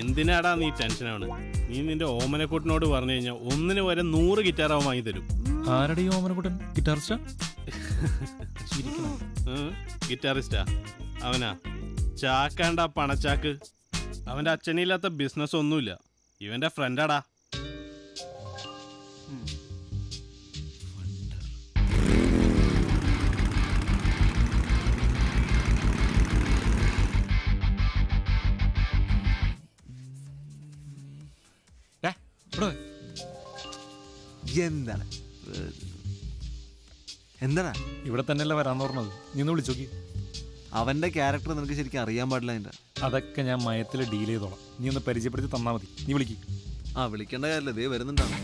എന്തിനാടാ നീ ടെൻഷനാണ്? നീ നിന്റെ ഓമനക്കുട്ടനോട് പറഞ്ഞു കഴിഞ്ഞാൽ ഒന്നിന് വരെ 100 ഗിറ്റാർ അവൻ വാങ്ങി തരും. ആരുടെ ഈ ഓമനക്കുട്ടൻ? ഗിറ്റാറിസ്റ്റാ? ഗിറ്റാറിസ്റ്റാ അവനാ. ചാക്കാണ്ട പണച്ചാക്ക്. അവന്റെ അച്ഛനില്ലാത്ത ബിസിനസ് ഒന്നുമില്ല. ഇവന്റെ ഫ്രണ്ടാടാ. എന്താണ് എന്താണ് ഇവിടെ തന്നെയല്ല വരാന്ന് പറഞ്ഞത്. നീ ഒന്ന് വിളിച്ചോക്കി. അവന്റെ ക്യാരക്ടർ നിനക്ക് ശരിക്കും അറിയാൻ പാടില്ല. അതിന്റെ അതൊക്കെ ഞാൻ മയത്തിൽ ഡീൽ ചെയ്തോളാം. നീ ഒന്ന് പരിചയപ്പെടുത്തി തന്നാ മതി. നീ വിളിക്ക്. വിളിക്കേണ്ട കാര്യമില്ല, ദേ വരുന്നുണ്ടാണ്.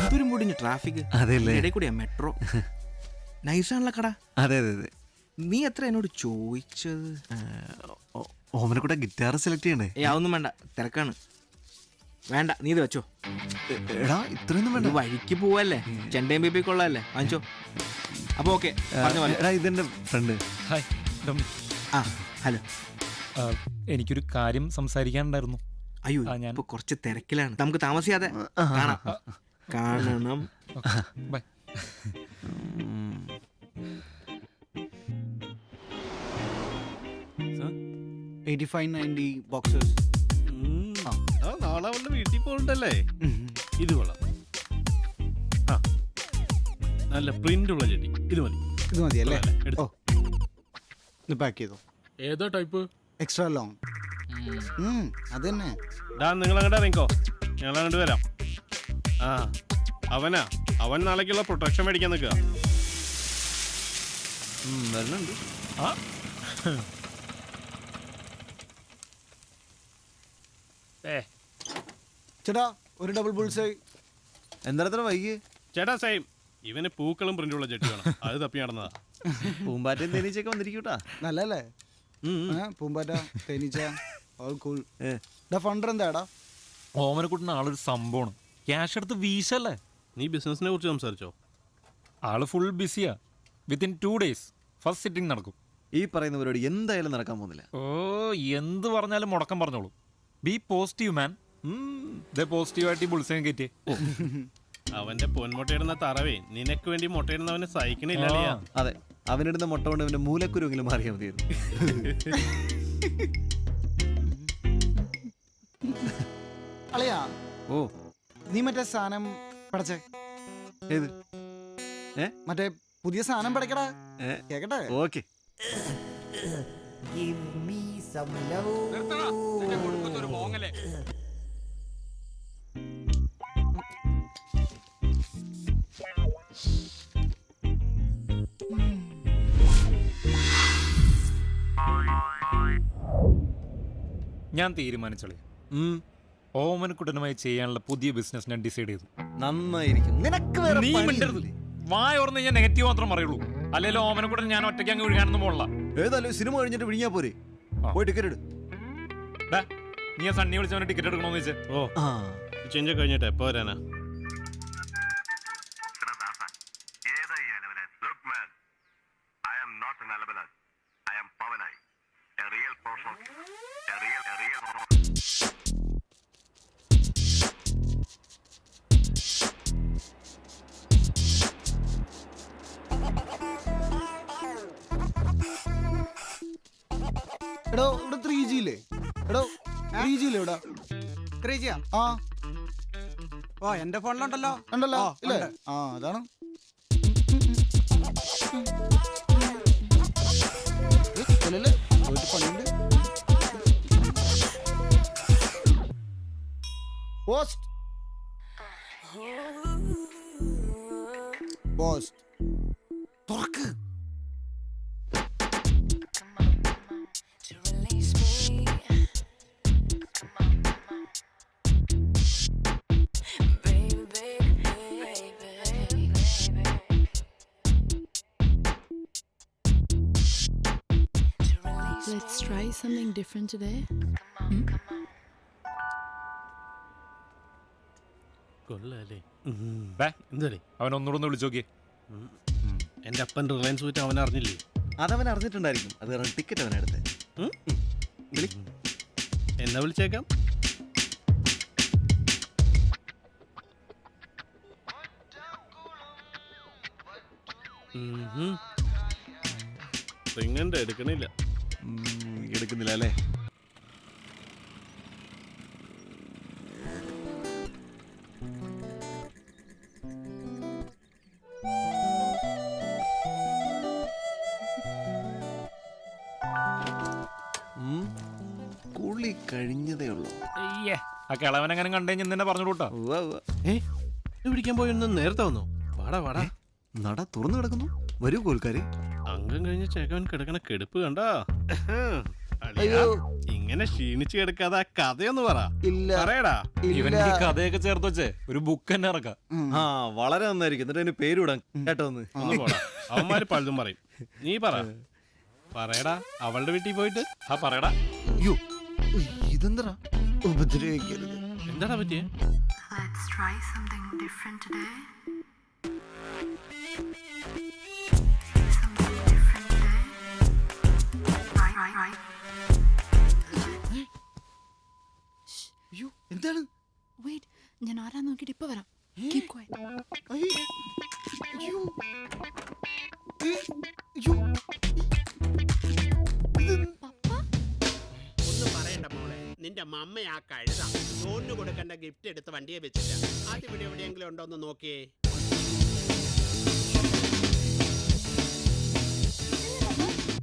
എന്തൊരു മുടിഞ്ഞു ട്രാഫിക്. അതെല്ലേ കൂടിയാ മെട്രോ. നൈസാണല്ലോ കട. അതെ അതെ അതെ. നീ എത്ര എന്നോട് ചോദിച്ചത്? ഓമനക്കൂടെ ഗിറ്റാർ സെലക്ട് ചെയ്യണ്ടേ? അതൊന്നും വേണ്ട, തിരക്കാണ്. വേണ്ട, നീ ഇത് വെച്ചോ. എടാ ഇത്രയൊന്നും വേണ്ട, വഴിക്ക് പോവല്ലേ. ചെണ്ടയും ബേബി കൊള്ളാല്ലേ, വാങ്ങിച്ചോ. അപ്പൊ ഓക്കെ. എടാ ഇതെന്റെ ഫ്രണ്ട്. ഹായ് ഡൊമി. ഹലോ. എനിക്കൊരു കാര്യം സംസാരിക്കാനുണ്ടായിരുന്നു. അയ്യോ, ഞാൻ ഇപ്പൊ കുറച്ച് തിരക്കിലാണ്. നമുക്ക് താമസിയാതെ കാണണം. ബൈ. നാളെ അവളുടെ വീട്ടിൽ പോകണ്ടല്ലേ? ഇത് കൊള്ളാം. നല്ല പ്രിന്റ് ഉള്ള ചെടി. ഇത് മതി. ഇത് മതിയല്ലേ? പാക്ക് ചെയ്തോ. ഏതാ ടൈപ്പ്? Extra long. അത് തന്നെ. നിങ്ങൾ അങ്ങോട്ട് ഇറങ്ങിക്കോ, ഞങ്ങൾ അങ്ങോട്ട് വരാം. അവൻ നാളേക്കുള്ള പ്രൊട്ടക്ഷൻ മേടിക്കാൻ നിൽക്കുക. വരുന്നുണ്ട്. ചേട്ടാ ഒരു ഡബിൾ ബുൾസൈ. എന്താ വൈകി? ചേട്ടാ സെയിം. ഇവന് പൂക്കളും പ്രിന്റുള്ള ചെടി വേണം. അത് തപ്പി നടന്നതാ. പൂമ്പാറ്റയും തേനീച്ചയൊക്കെ വന്നിരിക്കൂട്ടാ. നല്ലല്ലേ? പൂമ്പാറ്റ തേനീച്ച ഓൾ കൂൾ. ഫണ്ടർ എന്താടാ? ഓമനക്കുട്ടൻ ആളൊരു സംഭവമാണ്. ക്യാഷ് എടുത്ത് വീശല്ലേ. നീ ബിസിനസിനെ കുറിച്ച് സംസാരിച്ചോ? ആള് ഫുൾ ബിസിയാ. വിത്തിൻ 2 days ഫസ്റ്റ് സിറ്റിംഗ് നടക്കും. ഈ പറയുന്ന പരിപാടി എന്തായാലും നടക്കാൻ പോകുന്നില്ല. എന്ത് പറഞ്ഞാലും മുടക്കം പറഞ്ഞോളൂ. B positive man. പോസിറ്റീവായിട്ട് ബുൾസൈൻ കയറ്റി. അവന്റെ പൊന്മുട്ടയിടുന്ന തറവേ നിനക്ക് വേണ്ടി മുട്ടയിടുന്നവനെ സഹിക്കണില്ല. അതെ, അവനിടുന്ന മുട്ട കൊണ്ട് അവന്റെ മൂലക്കുരുവെങ്കിലും മാറിയാൽ മതിയായിരുന്നു. അളയാ, ഓ നീ മറ്റേ സാധനം പടച്ചേ. ഏത്? മറ്റേ പുതിയ സാധനം പടക്കടാ. കേക്കട്ടെ? ഓക്കെ. ഞാൻ തീരുമാനിച്ചോളി. ഓമനക്കുട്ടനുമായി ചെയ്യാനുള്ള പുതിയ ബിസിനസ് ഞാൻ ഡിസൈഡ് ചെയ്തു. നന്നായിരിക്കും. വായോർന്ന് ഞാൻ നെഗറ്റീവ് മാത്രം പറയുള്ളൂ. അല്ലെങ്കിൽ ഓമനക്കുട്ടൻ ഞാൻ ഒറ്റയ്ക്ക് അങ്ങ് വിഴുകാനൊന്നും പോകണ്ട. ഏതായാലും സിനിമ കഴിഞ്ഞിട്ട് വിഴിഞ്ഞാ പോരെ. പോയി ടിക്കറ്റ് എടു. നീ സണ്ണി വിളിച്ചവനെ ടിക്കറ്റ് എടുക്കണോന്ന് വെച്ചാൽ. ചേഞ്ച് കഴിഞ്ഞിട്ട് എപ്പോ വരാനാ? എടോ ഇവിടെ 3G ഇല്ലേ? എടോ 3G ഇല്ലേ ഇവിടെ? 3G എന്റെ ഫോണിലുണ്ടല്ലോ. ഉണ്ടല്ലോ ഇല്ലേ? അതാണ്. പണിയുണ്ട്. പോസ്റ്റ് പോസ്റ്റ് തുറക്ക്. Baby, Let's try something different today. കൊള്ളാല്ലേ ബേ, എന്താടേ അവൻ ഒന്നുകൂടെ ഒന്ന് വിളിച്ചു നോക്കിയേ. എൻ്റെ അപ്പൻ റിലയൻസ് പോയിട്ട് അവൻ അറിഞ്ഞില്ലേ? അതവൻ അറിഞ്ഞിട്ടുണ്ടായിരിക്കും. അത് കാരണം ടിക്കറ്റ് അവനെടുത്ത്. എന്നാ വിളിച്ചേക്കാം. റിങ്ങണ്ട് എടുക്കണില്ല. എടുക്കുന്നില്ല അല്ലേ? കുളി കഴിഞ്ഞതേ ഉള്ളൂ. അയ്യേ, ആ കിളവനെങ്ങനെ കണ്ടു കഴിഞ്ഞാൽ നിന്നെ പറഞ്ഞു കൂട്ടാ. പിടിക്കാൻ പോയൊന്ന് നേരത്തെ വന്നോ? വാടാ വാടാ. നട തുറന്നു കിടക്കുന്നു. വരൂ കോൽക്കാരി. അംഗം കഴിഞ്ഞ ചേക്കവൻ കിടക്കണ കെടുപ്പ് കണ്ടാ? അളിയാ, ഇങ്ങനെ ക്ഷീണിച്ച് കിടക്കാതെ ആ കഥയൊന്ന് പറ. ഇല്ല. പറയടാ. ഇവൻ ഈ കഥയൊക്കെ ചേർത്ത് വെച്ചേ ഒരു ബുക്ക് തന്നെ ഇറക്കാം. ആ വളരെ നന്നായിരിക്കും. എന്നിട്ട് അതിന് പേരിടാൻ കേട്ടോ ഒന്ന്. ഒന്ന് പോടാ. അവന്മാര് പലതും പറയും. നീ പറ. പറയടാ. അവളുടെ വീട്ടിൽ പോയിട്ട്. ആ പറയടാ. അയ്യോ ഇതെന്താ ഉപദ്രവിക്കരുത്. എന്താടാ പറ്റിയേ? Let's try something different today. Something different today. Right. അയ്യോ എന്താണ്? Wait, ഞാൻ ആരാ നോക്കിയിട്ട് ഇപ്പൊ വരാം. Keep quiet. അയ്യോ അയ്യോ അയ്യോ ഒന്നും പറയണ്ട മോളെ, നിന്റെ മമ്മ ആ കഴുത ലോണിന് കൊടുക്കേണ്ട ഗിഫ്റ്റ് എടുത്ത് വണ്ടിയെ വെച്ചില്ല. അത് ഇവിടെ എവിടെയെങ്കിലും ഉണ്ടോ എന്ന് നോക്കിയേ.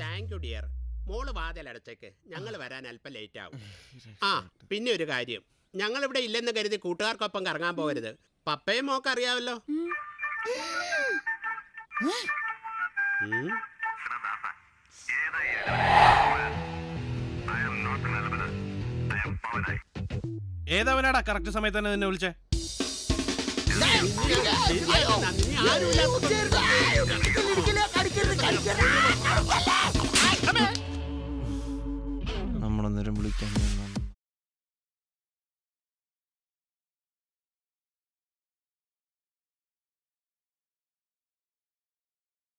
Thank you dear. മോള് വാതിലടച്ചേക്ക്, ഞങ്ങൾ വരാൻ അല്പം ലേറ്റ് ആവും. ആ പിന്നെ ഒരു കാര്യം, ഞങ്ങൾ ഇവിടെ ഇല്ലെന്ന് കരുതി കൂട്ടുകാർക്കൊപ്പം കറങ്ങാൻ പോകരുത്. പപ്പയും മോക്ക് അറിയാമല്ലോ. ഏതവനാടാ കറക്റ്റ് സമയത്ത് തന്നെ നിന്നെ വിളിച്ചേ? ആരുമില്ല.